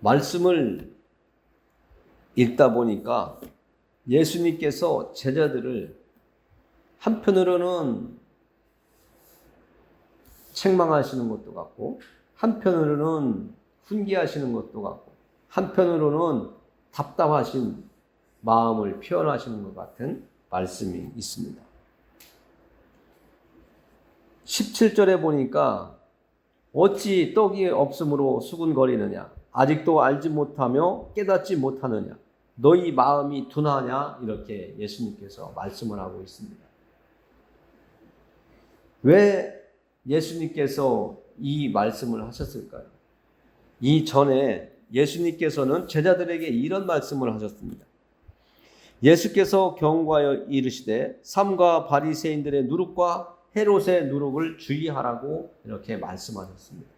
말씀을 읽다 보니까 예수님께서 제자들을 한편으로는 책망하시는 것도 같고, 한편으로는 훈계하시는 것도 같고, 한편으로는 답답하신 마음을 표현하시는 것 같은 말씀이 있습니다. 17절에 보니까 어찌 떡이 없으므로 수군거리느냐, 아직도 알지 못하며 깨닫지 못하느냐, 너희 마음이 둔하냐, 이렇게 예수님께서 말씀을 하고 있습니다. 왜 예수님께서 이 말씀을 하셨을까요? 이전에 예수님께서는 제자들에게 이런 말씀을 하셨습니다. 예수께서 경고하여 이르시되 삼가 바리새인들의 누룩과 헤롯의 누룩을 주의하라고 이렇게 말씀하셨습니다.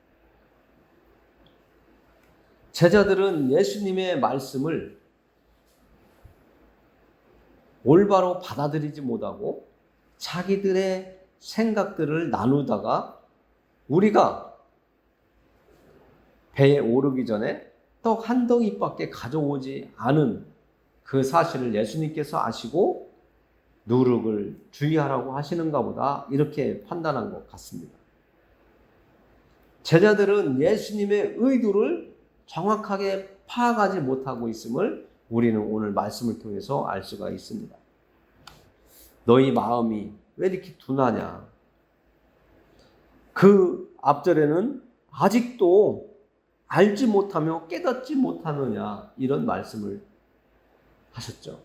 제자들은 예수님의 말씀을 올바로 받아들이지 못하고 자기들의 생각들을 나누다가 우리가 배에 오르기 전에 떡 한 덩이밖에 가져오지 않은 그 사실을 예수님께서 아시고 누룩을 주의하라고 하시는가 보다, 이렇게 판단한 것 같습니다. 제자들은 예수님의 의도를 정확하게 파악하지 못하고 있음을 우리는 오늘 말씀을 통해서 알 수가 있습니다. 너희 마음이 왜 이렇게 둔하냐? 그 앞절에는 아직도 알지 못하며 깨닫지 못하느냐, 이런 말씀을 하셨죠.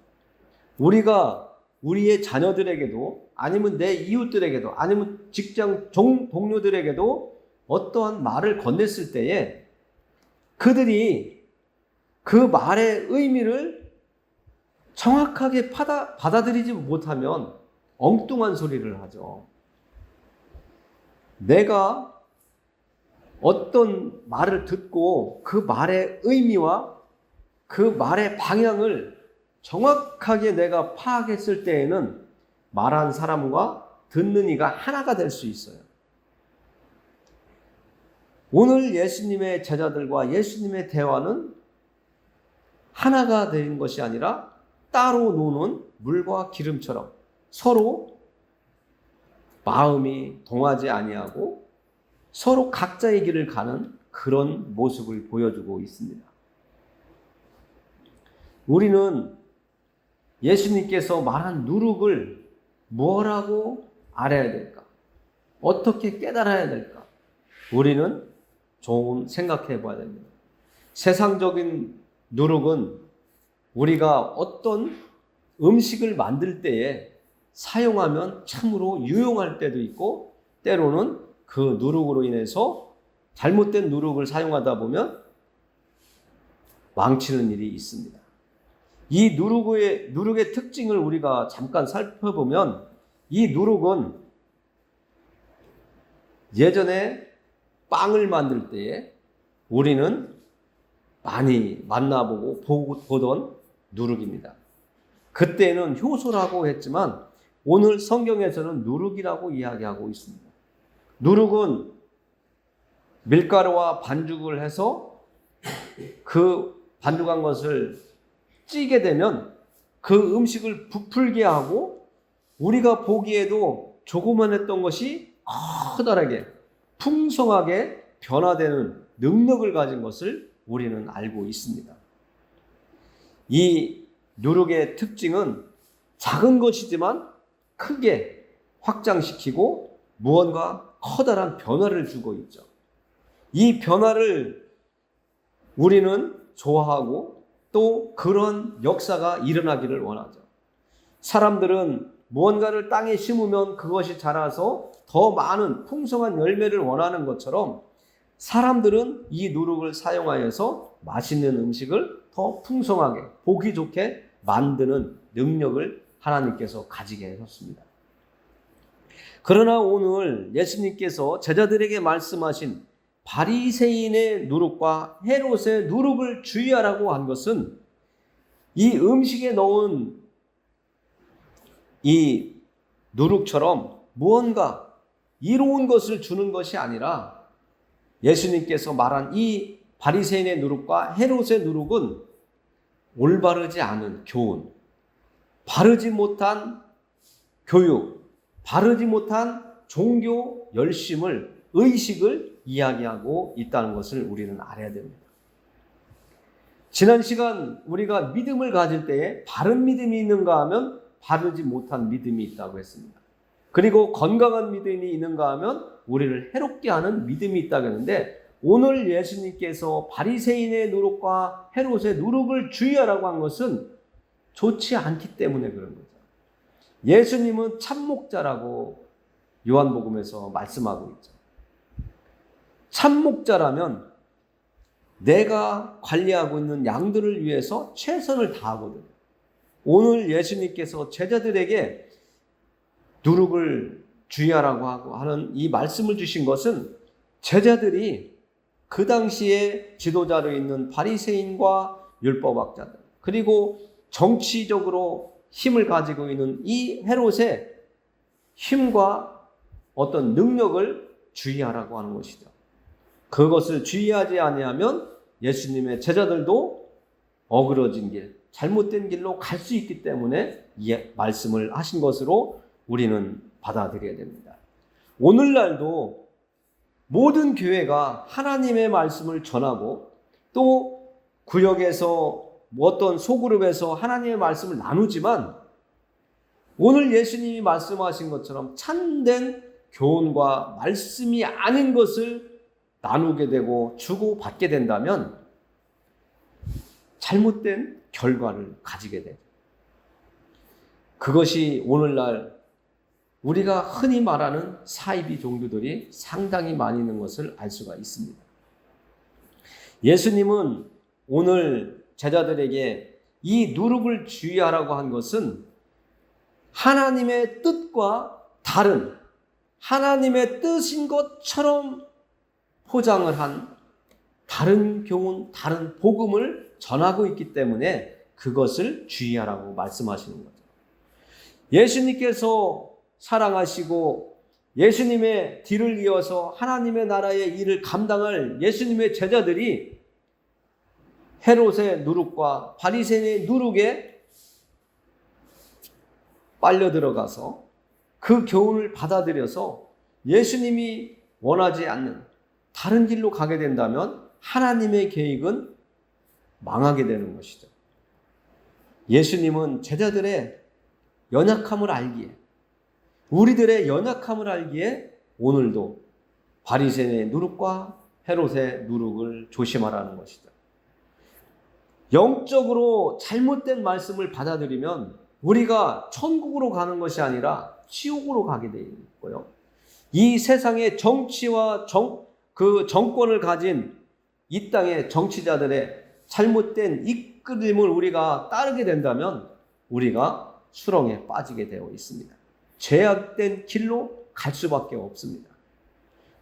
우리가 우리의 자녀들에게도, 아니면 내 이웃들에게도, 아니면 직장 동료들에게도 어떠한 말을 건넸을 때에 그들이 그 말의 의미를 정확하게 받아들이지 못하면 엉뚱한 소리를 하죠. 내가 어떤 말을 듣고 그 말의 의미와 그 말의 방향을 정확하게 내가 파악했을 때에는 말한 사람과 듣는 이가 하나가 될 수 있어요. 오늘 예수님의 제자들과 예수님의 대화는 하나가 된 것이 아니라 따로 노는 물과 기름처럼 서로 마음이 동하지 아니하고 서로 각자의 길을 가는 그런 모습을 보여주고 있습니다. 우리는 예수님께서 말한 누룩을 뭐라고 알아야 될까? 어떻게 깨달아야 될까? 우리는 좀 생각해 봐야 됩니다. 세상적인 누룩은 우리가 어떤 음식을 만들 때에 사용하면 참으로 유용할 때도 있고, 때로는 그 누룩으로 인해서 잘못된 누룩을 사용하다 보면 망치는 일이 있습니다. 이 누룩의 특징을 우리가 잠깐 살펴보면, 이 누룩은 예전에 빵을 만들 때에 우리는 많이 만나보고 보던 누룩입니다. 그때는 효소라고 했지만 오늘 성경에서는 누룩이라고 이야기하고 있습니다. 누룩은 밀가루와 반죽을 해서 그 반죽한 것을 찌게 되면 그 음식을 부풀게 하고 우리가 보기에도 조그만했던 것이 커다랗게 풍성하게 변화되는 능력을 가진 것을 우리는 알고 있습니다. 이 누룩의 특징은 작은 것이지만 크게 확장시키고 무언가 커다란 변화를 주고 있죠. 이 변화를 우리는 좋아하고 또 그런 역사가 일어나기를 원하죠. 사람들은 무언가를 땅에 심으면 그것이 자라서 더 많은 풍성한 열매를 원하는 것처럼 사람들은 이 누룩을 사용하여서 맛있는 음식을 더 풍성하게 보기 좋게 만드는 능력을 하나님께서 가지게 하셨습니다. 그러나 오늘 예수님께서 제자들에게 말씀하신 바리새인의 누룩과 헤롯의 누룩을 주의하라고 한 것은 이 음식에 넣은 이 누룩처럼 무언가 이로운 것을 주는 것이 아니라 예수님께서 말한 이 바리새인의 누룩과 헤롯의 누룩은 올바르지 않은 교훈, 바르지 못한 교육, 바르지 못한 종교 열심을, 의식을 이야기하고 있다는 것을 우리는 알아야 됩니다. 지난 시간 우리가 믿음을 가질 때에 바른 믿음이 있는가 하면 바르지 못한 믿음이 있다고 했습니다. 그리고 건강한 믿음이 있는가 하면 우리를 해롭게 하는 믿음이 있다고 했는데, 오늘 예수님께서 바리새인의 누룩과 헤롯의 누룩을 주의하라고 한 것은 좋지 않기 때문에 그런 거죠. 예수님은 참목자라고 요한복음에서 말씀하고 있죠. 참목자라면 내가 관리하고 있는 양들을 위해서 최선을 다하거든요. 오늘 예수님께서 제자들에게 누룩을 주의하라고 하고 하는 이 말씀을 주신 것은 제자들이 그 당시에 지도자로 있는 바리새인과 율법학자들, 그리고 정치적으로 힘을 가지고 있는 이 헤롯의 힘과 어떤 능력을 주의하라고 하는 것이죠. 그것을 주의하지 아니하면 예수님의 제자들도 어그러진 길, 잘못된 길로 갈 수 있기 때문에 이 말씀을 하신 것으로 우리는 받아들여야 됩니다. 오늘날도 모든 교회가 하나님의 말씀을 전하고 또 구역에서 어떤 소그룹에서 하나님의 말씀을 나누지만, 오늘 예수님이 말씀하신 것처럼 참된 교훈과 말씀이 아닌 것을 나누게 되고 주고받게 된다면 잘못된 결과를 가지게 되죠. 그것이 오늘날 우리가 흔히 말하는 사이비 종교들이 상당히 많이 있는 것을 알 수가 있습니다. 예수님은 오늘 제자들에게 이 누룩을 주의하라고 한 것은 하나님의 뜻과 다른, 하나님의 뜻인 것처럼 포장을 한 다른 교훈, 다른 복음을 전하고 있기 때문에 그것을 주의하라고 말씀하시는 거죠. 예수님께서 사랑하시고 예수님의 뒤를 이어서 하나님의 나라의 일을 감당할 예수님의 제자들이 헤롯의 누룩과 바리새인의 누룩에 빨려 들어가서 그 교훈을 받아들여서 예수님이 원하지 않는 다른 길로 가게 된다면 하나님의 계획은 망하게 되는 것이죠. 예수님은 제자들의 연약함을 알기에, 우리들의 연약함을 알기에 오늘도 바리새인의 누룩과 헤롯의 누룩을 조심하라는 것이죠. 영적으로 잘못된 말씀을 받아들이면 우리가 천국으로 가는 것이 아니라 지옥으로 가게 되어 있고요. 이 세상의 정치와 그 정권을 가진 이 땅의 정치자들의 잘못된 이끌림을 우리가 따르게 된다면 우리가 수렁에 빠지게 되어 있습니다. 죄악된 길로 갈 수밖에 없습니다.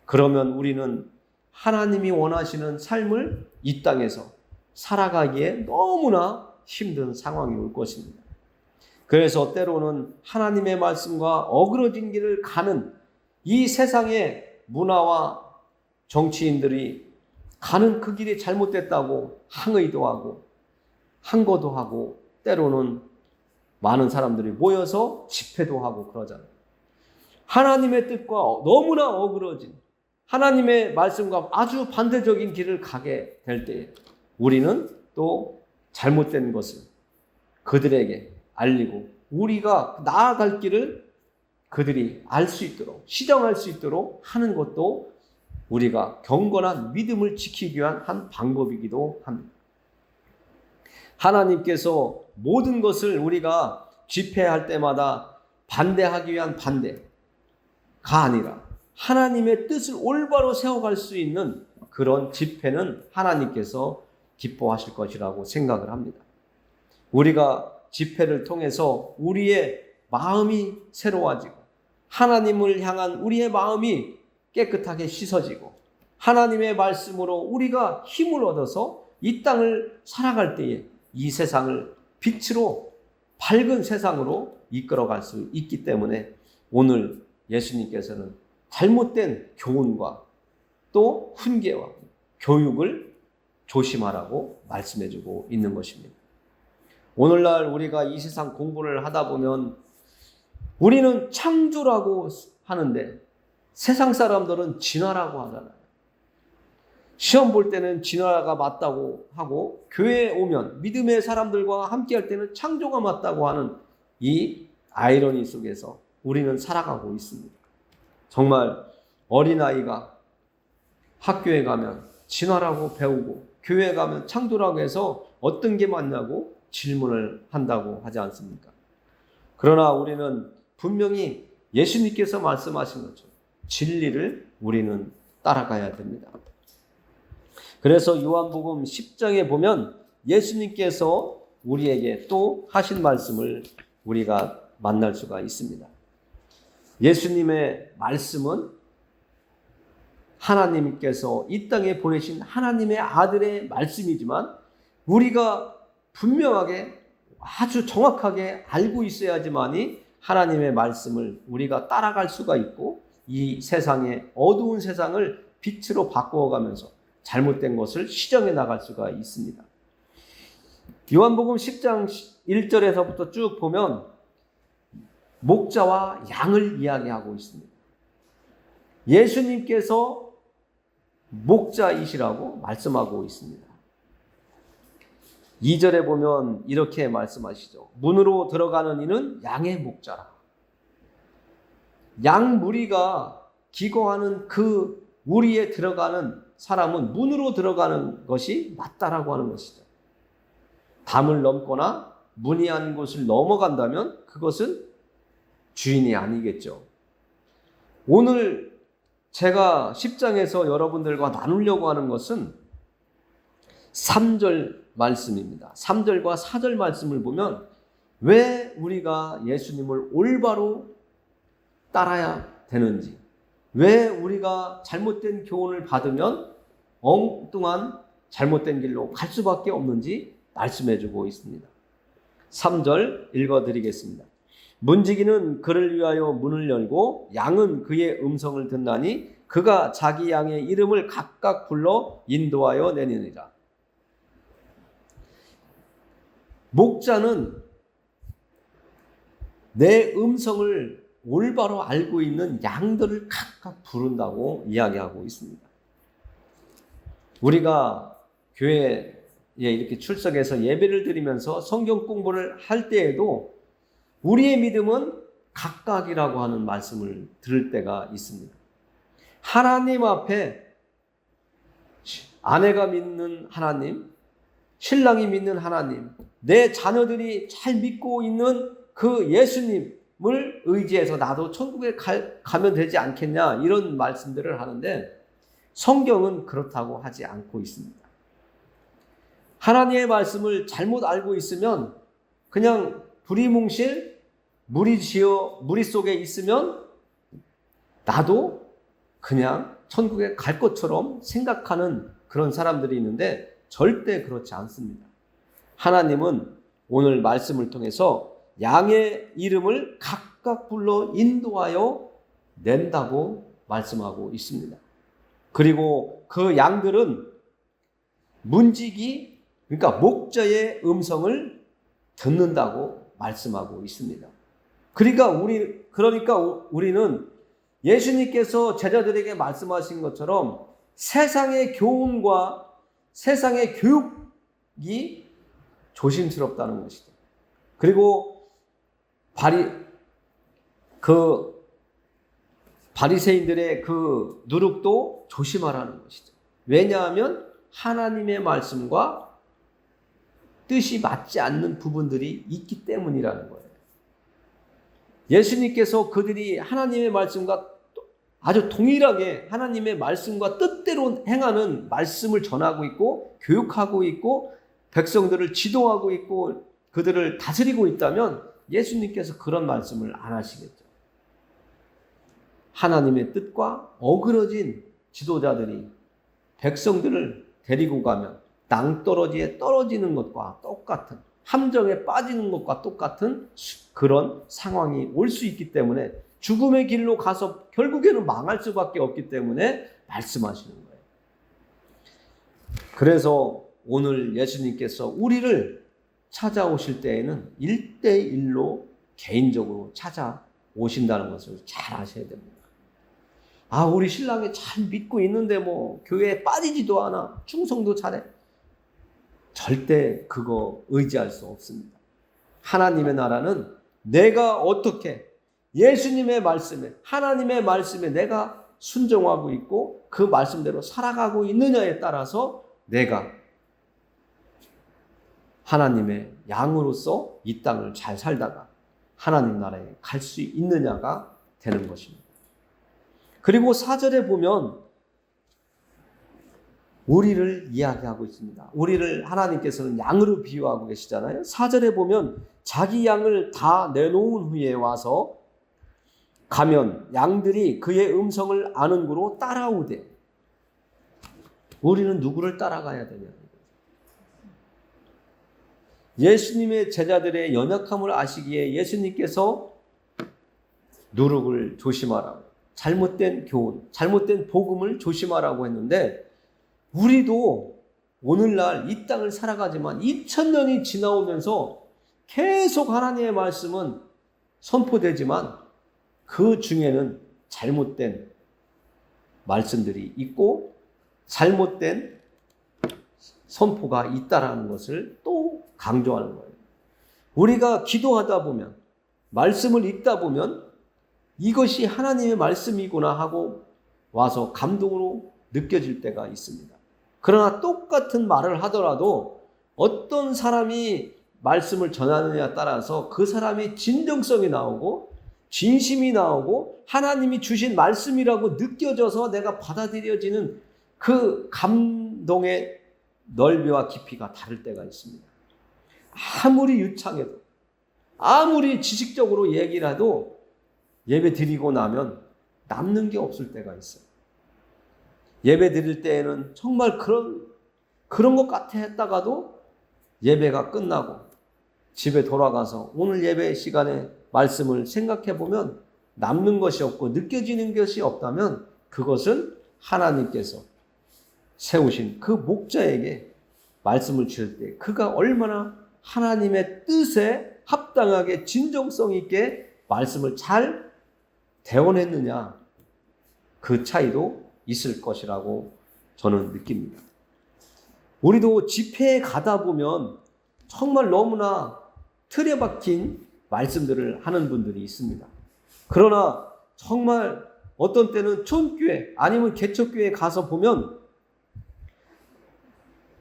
그러면 우리는 하나님이 원하시는 삶을 이 땅에서 살아가기에 너무나 힘든 상황이 올 것입니다. 그래서 때로는 하나님의 말씀과 어그러진 길을 가는 이 세상의 문화와 정치인들이 가는 그 길이 잘못됐다고 항의도 하고 항거도 하고 때로는 많은 사람들이 모여서 집회도 하고 그러잖아요. 하나님의 뜻과 너무나 어그러진 하나님의 말씀과 아주 반대적인 길을 가게 될 때 우리는 또 잘못된 것을 그들에게 알리고 우리가 나아갈 길을 그들이 알 수 있도록 시정할 수 있도록 하는 것도 우리가 경건한 믿음을 지키기 위한 한 방법이기도 합니다. 하나님께서 모든 것을 우리가 집회할 때마다 반대하기 위한 반대가 아니라 하나님의 뜻을 올바로 세워갈 수 있는 그런 집회는 하나님께서 기뻐하실 것이라고 생각을 합니다. 우리가 집회를 통해서 우리의 마음이 새로워지고 하나님을 향한 우리의 마음이 깨끗하게 씻어지고 하나님의 말씀으로 우리가 힘을 얻어서 이 땅을 살아갈 때에 이 세상을 빛으로 밝은 세상으로 이끌어갈 수 있기 때문에 오늘 예수님께서는 잘못된 교훈과 또 훈계와 교육을 조심하라고 말씀해주고 있는 것입니다. 오늘날 우리가 이 세상 공부를 하다 보면 우리는 창조라고 하는데 세상 사람들은 진화라고 하잖아요. 시험 볼 때는 진화가 맞다고 하고 교회에 오면 믿음의 사람들과 함께 할 때는 창조가 맞다고 하는 이 아이러니 속에서 우리는 살아가고 있습니다. 정말 어린아이가 학교에 가면 진화라고 배우고 교회에 가면 창조라고 해서 어떤 게 맞냐고 질문을 한다고 하지 않습니까? 그러나 우리는 분명히 예수님께서 말씀하신 것처럼 진리를 우리는 따라가야 됩니다. 그래서 요한복음 10장에 보면 예수님께서 우리에게 또 하신 말씀을 우리가 만날 수가 있습니다. 예수님의 말씀은 하나님께서 이 땅에 보내신 하나님의 아들의 말씀이지만 우리가 분명하게 아주 정확하게 알고 있어야지만이 하나님의 말씀을 우리가 따라갈 수가 있고 이 세상의 어두운 세상을 빛으로 바꾸어가면서 잘못된 것을 시정해 나갈 수가 있습니다. 요한복음 10장 1절에서부터 쭉 보면 목자와 양을 이야기하고 있습니다. 예수님께서 목자이시라고 말씀하고 있습니다. 2절에 보면 이렇게 말씀하시죠. 문으로 들어가는 이는 양의 목자라. 양 무리가 기거하는 그 우리에 들어가는 사람은 문으로 들어가는 것이 맞다라고 하는 것이죠. 담을 넘거나 문이 아닌 곳을 넘어간다면 그것은 주인이 아니겠죠. 오늘 제가 10장에서 여러분들과 나누려고 하는 것은 3절 말씀입니다. 3절과 4절 말씀을 보면 왜 우리가 예수님을 올바로 따라야 되는지, 왜 우리가 잘못된 교훈을 받으면 엉뚱한 잘못된 길로 갈 수밖에 없는지 말씀해주고 있습니다. 3절 읽어드리겠습니다. 문지기는 그를 위하여 문을 열고 양은 그의 음성을 듣나니 그가 자기 양의 이름을 각각 불러 인도하여 내니라. 목자는 내 음성을 올바로 알고 있는 양들을 각각 부른다고 이야기하고 있습니다. 우리가 교회에 이렇게 출석해서 예배를 드리면서 성경 공부를 할 때에도 우리의 믿음은 각각이라고 하는 말씀을 들을 때가 있습니다. 하나님 앞에 아내가 믿는 하나님, 신랑이 믿는 하나님, 내 자녀들이 잘 믿고 있는 그 예수님을 의지해서 나도 천국에 가면 되지 않겠냐 이런 말씀들을 하는데 성경은 그렇다고 하지 않고 있습니다. 하나님의 말씀을 잘못 알고 있으면 그냥 두리뭉실 무리 속에 있으면 나도 그냥 천국에 갈 것처럼 생각하는 그런 사람들이 있는데 절대 그렇지 않습니다. 하나님은 오늘 말씀을 통해서 양의 이름을 각각 불러 인도하여 낸다고 말씀하고 있습니다. 그리고 그 양들은 문지기, 그러니까 목자의 음성을 듣는다고 말씀하고 있습니다. 그러니까 우리는 예수님께서 제자들에게 말씀하신 것처럼 세상의 교훈과 세상의 교육이 조심스럽다는 것이죠. 그리고 바리새인들의 그 누룩도 조심하라는 것이죠. 왜냐하면 하나님의 말씀과 뜻이 맞지 않는 부분들이 있기 때문이라는 거예요. 예수님께서 그들이 하나님의 말씀과 아주 동일하게 하나님의 말씀과 뜻대로 행하는 말씀을 전하고 있고 교육하고 있고 백성들을 지도하고 있고 그들을 다스리고 있다면 예수님께서 그런 말씀을 안 하시겠죠. 하나님의 뜻과 어그러진 지도자들이 백성들을 데리고 가면 낭떠러지에 떨어지는 것과 똑같은, 함정에 빠지는 것과 똑같은 그런 상황이 올 수 있기 때문에 죽음의 길로 가서 결국에는 망할 수밖에 없기 때문에 말씀하시는 거예요. 그래서 오늘 예수님께서 우리를 찾아오실 때에는 1대1로 개인적으로 찾아오신다는 것을 잘 아셔야 됩니다. 우리 신랑이 잘 믿고 있는데 뭐 교회에 빠지지도 않아. 충성도 잘해. 절대 그거 의지할 수 없습니다. 하나님의 나라는 내가 어떻게 예수님의 말씀에, 하나님의 말씀에 내가 순종하고 있고 그 말씀대로 살아가고 있느냐에 따라서 내가 하나님의 양으로서 이 땅을 잘 살다가 하나님 나라에 갈 수 있느냐가 되는 것입니다. 그리고 4절에 보면 우리를 이야기하고 있습니다. 우리를 하나님께서는 양으로 비유하고 계시잖아요. 4절에 보면 자기 양을 다 내놓은 후에 와서 가면 양들이 그의 음성을 아는 고로 따라오되. 우리는 누구를 따라가야 되냐? 예수님의 제자들의 연약함을 아시기에 예수님께서 누룩을 조심하라고, 잘못된 교훈, 잘못된 복음을 조심하라고 했는데, 우리도 오늘날 이 땅을 살아가지만 2000년이 지나오면서 계속 하나님의 말씀은 선포되지만 그 중에는 잘못된 말씀들이 있고 잘못된 선포가 있다라는 것을 또 강조하는 거예요. 우리가 기도하다 보면, 말씀을 읽다 보면 이것이 하나님의 말씀이구나 하고 와서 감동으로 느껴질 때가 있습니다. 그러나 똑같은 말을 하더라도 어떤 사람이 말씀을 전하느냐에 따라서 그 사람의 진정성이 나오고 진심이 나오고 하나님이 주신 말씀이라고 느껴져서 내가 받아들여지는 그 감동의 넓이와 깊이가 다를 때가 있습니다. 아무리 유창해도, 아무리 지식적으로 얘기라도 예배 드리고 나면 남는 게 없을 때가 있어요. 예배 드릴 때에는 정말 그런 것 같아 했다가도 예배가 끝나고 집에 돌아가서 오늘 예배 시간에 말씀을 생각해 보면 남는 것이 없고 느껴지는 것이 없다면 그것은 하나님께서 세우신 그 목자에게 말씀을 주실 때 그가 얼마나 하나님의 뜻에 합당하게 진정성 있게 말씀을 잘 대원했느냐, 그 차이도 있을 것이라고 저는 느낍니다. 우리도 집회에 가다 보면 정말 너무나 틀에 박힌 말씀들을 하는 분들이 있습니다. 그러나 정말 어떤 때는 촌교회 아니면 개척교회에 가서 보면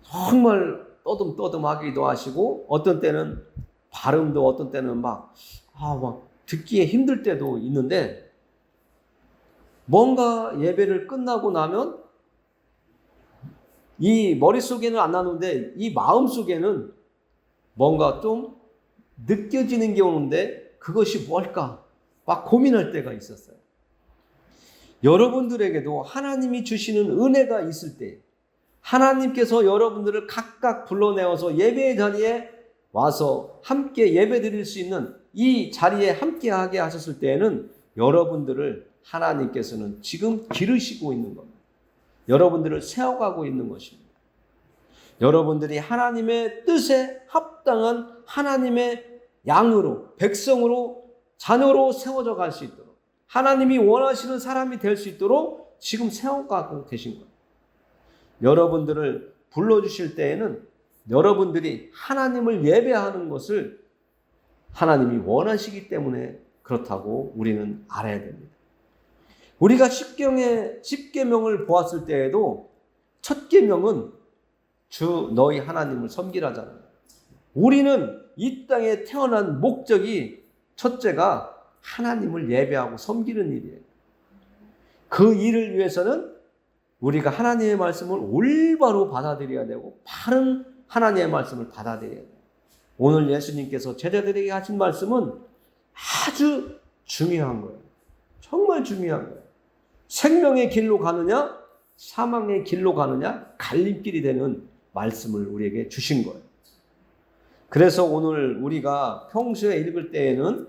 정말 떠듬떠듬하기도 하시고 어떤 때는 발음도 어떤 때는 막 듣기에 힘들 때도 있는데 뭔가 예배를 끝나고 나면 이 머릿속에는 안 나는데 이 마음속에는 뭔가 좀 느껴지는 게 오는데 그것이 뭘까? 막 고민할 때가 있었어요. 여러분들에게도 하나님이 주시는 은혜가 있을 때 하나님께서 여러분들을 각각 불러내어서 예배의 자리에 와서 함께 예배 드릴 수 있는 이 자리에 함께하게 하셨을 때에는 여러분들을 하나님께서는 지금 기르시고 있는 겁니다. 여러분들을 세워가고 있는 것입니다. 여러분들이 하나님의 뜻에 합당한 하나님의 양으로, 백성으로, 자녀로 세워져 갈 수 있도록 하나님이 원하시는 사람이 될 수 있도록 지금 세워가고 계신 거예요. 여러분들을 불러주실 때에는 여러분들이 하나님을 예배하는 것을 하나님이 원하시기 때문에 그렇다고 우리는 알아야 됩니다. 우리가 십계명을 보았을 때에도 첫 계명은 주 너희 하나님을 섬기라잖아요. 우리는 이 땅에 태어난 목적이 첫째가 하나님을 예배하고 섬기는 일이에요. 그 일을 위해서는 우리가 하나님의 말씀을 올바로 받아들여야 되고 바른 하나님의 말씀을 받아들여야 돼요. 오늘 예수님께서 제자들에게 하신 말씀은 아주 중요한 거예요. 정말 중요한 거예요. 생명의 길로 가느냐 사망의 길로 가느냐 갈림길이 되는 말씀을 우리에게 주신 거예요. 그래서 오늘 우리가 평소에 읽을 때에는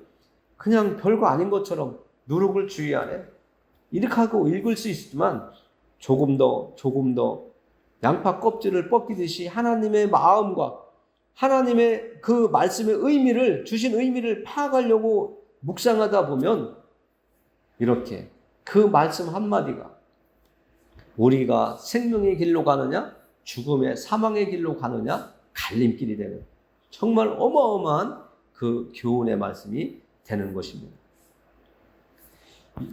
그냥 별거 아닌 것처럼 누룩을 주의하래 이렇게 하고 읽을 수 있지만 조금 더 양파 껍질을 벗기듯이 하나님의 마음과 하나님의 그 말씀의 의미를, 주신 의미를 파악하려고 묵상하다 보면 이렇게 그 말씀 한마디가 우리가 생명의 길로 가느냐 죽음의 사망의 길로 가느냐 갈림길이 되는 정말 어마어마한 그 교훈의 말씀이 되는 것입니다.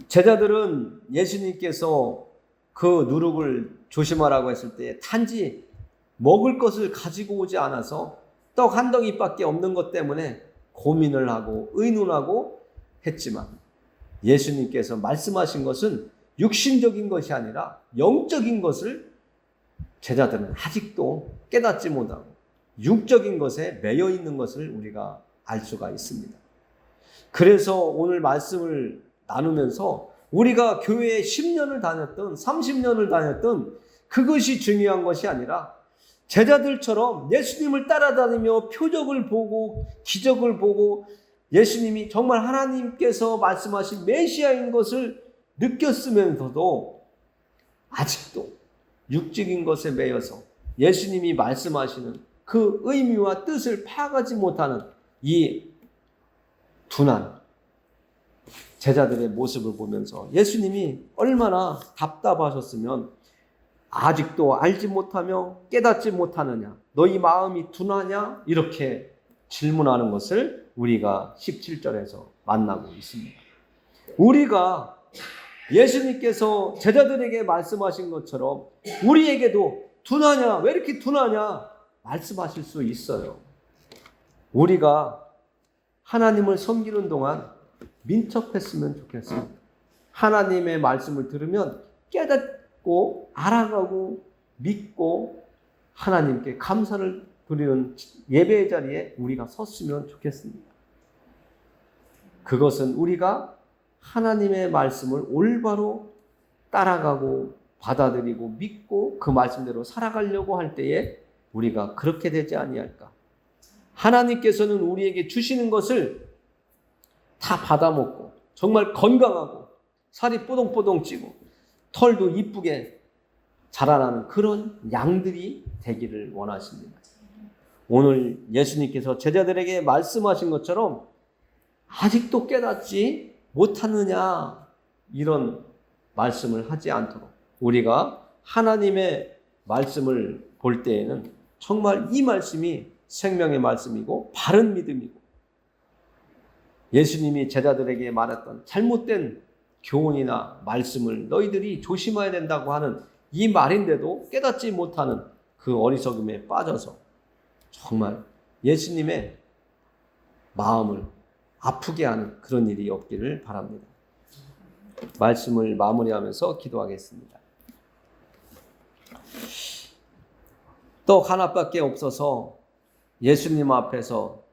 제자들은 예수님께서 그 누룩을 조심하라고 했을 때 단지 먹을 것을 가지고 오지 않아서 떡 한 덩이밖에 없는 것 때문에 고민을 하고 의논하고 했지만 예수님께서 말씀하신 것은 육신적인 것이 아니라 영적인 것을 제자들은 아직도 깨닫지 못하고 육적인 것에 매여 있는 것을 우리가 알 수가 있습니다. 그래서 오늘 말씀을 나누면서 우리가 교회에 10년을 다녔던 30년을 다녔던 그것이 중요한 것이 아니라 제자들처럼 예수님을 따라다니며 표적을 보고 기적을 보고 예수님이 정말 하나님께서 말씀하신 메시아인 것을 느꼈으면서도 아직도 육적인 것에 매여서 예수님이 말씀하시는 그 의미와 뜻을 파악하지 못하는 이 둔한 제자들의 모습을 보면서 예수님이 얼마나 답답하셨으면 아직도 알지 못하며 깨닫지 못하느냐, 너희 마음이 둔하냐, 이렇게 질문하는 것을 우리가 17절에서 만나고 있습니다. 우리가 예수님께서 제자들에게 말씀하신 것처럼 우리에게도 둔하냐, 왜 이렇게 둔하냐 말씀하실 수 있어요. 우리가 하나님을 섬기는 동안 민첩했으면 좋겠습니다. 하나님의 말씀을 들으면 깨닫고 알아가고 믿고 하나님께 감사를 드리는 예배의 자리에 우리가 섰으면 좋겠습니다. 그것은 우리가 하나님의 말씀을 올바로 따라가고 받아들이고 믿고 그 말씀대로 살아가려고 할 때에 우리가 그렇게 되지 아니할까. 하나님께서는 우리에게 주시는 것을 다 받아먹고 정말 건강하고 살이 뽀동뽀동 찌고 털도 이쁘게 자라나는 그런 양들이 되기를 원하십니다. 오늘 예수님께서 제자들에게 말씀하신 것처럼 아직도 깨닫지 못하느냐 이런 말씀을 하지 않도록 우리가 하나님의 말씀을 볼 때에는 정말 이 말씀이 생명의 말씀이고 바른 믿음이고 예수님이 제자들에게 말했던 잘못된 교훈이나 말씀을 너희들이 조심해야 된다고 하는 이 말인데도 깨닫지 못하는 그 어리석음에 빠져서 정말 예수님의 마음을 아프게 하는 그런 일이 없기를 바랍니다. 말씀을 마무리하면서 기도하겠습니다. 떡 하나밖에 없어서 예수님 앞에서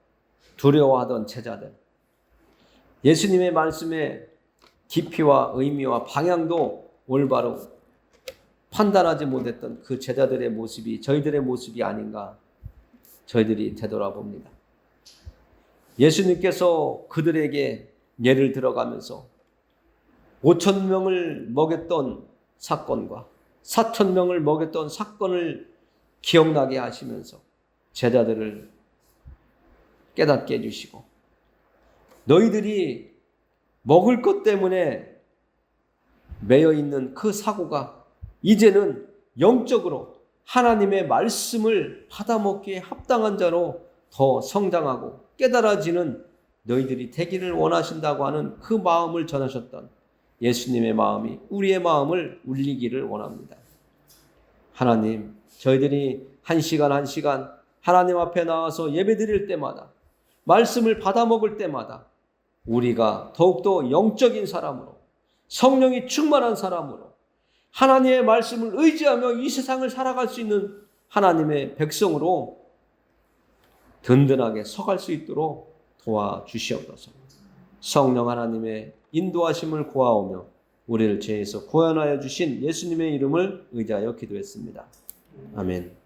두려워하던 제자들, 예수님의 말씀의 깊이와 의미와 방향도 올바로 판단하지 못했던 그 제자들의 모습이 저희들의 모습이 아닌가 저희들이 되돌아봅니다. 예수님께서 그들에게 예를 들어가면서 5,000명을 먹였던 사건과 4,000명을 먹였던 사건을 기억나게 하시면서 제자들을 깨닫게 해주시고 너희들이 먹을 것 때문에 매여 있는 그 사고가 이제는 영적으로 하나님의 말씀을 받아먹기에 합당한 자로 더 성장하고 깨달아지는 너희들이 되기를 원하신다고 하는 그 마음을 전하셨던 예수님의 마음이 우리의 마음을 울리기를 원합니다. 하나님, 저희들이 한 시간 한 시간 하나님 앞에 나와서 예배드릴 때마다 말씀을 받아먹을 때마다 우리가 더욱더 영적인 사람으로 성령이 충만한 사람으로 하나님의 말씀을 의지하며 이 세상을 살아갈 수 있는 하나님의 백성으로 든든하게 서갈 수 있도록 도와주시옵소서. 성령 하나님의 인도하심을 구하오며 우리를 죄에서 구원하여 주신 예수님의 이름을 의지하여 기도했습니다. 아멘.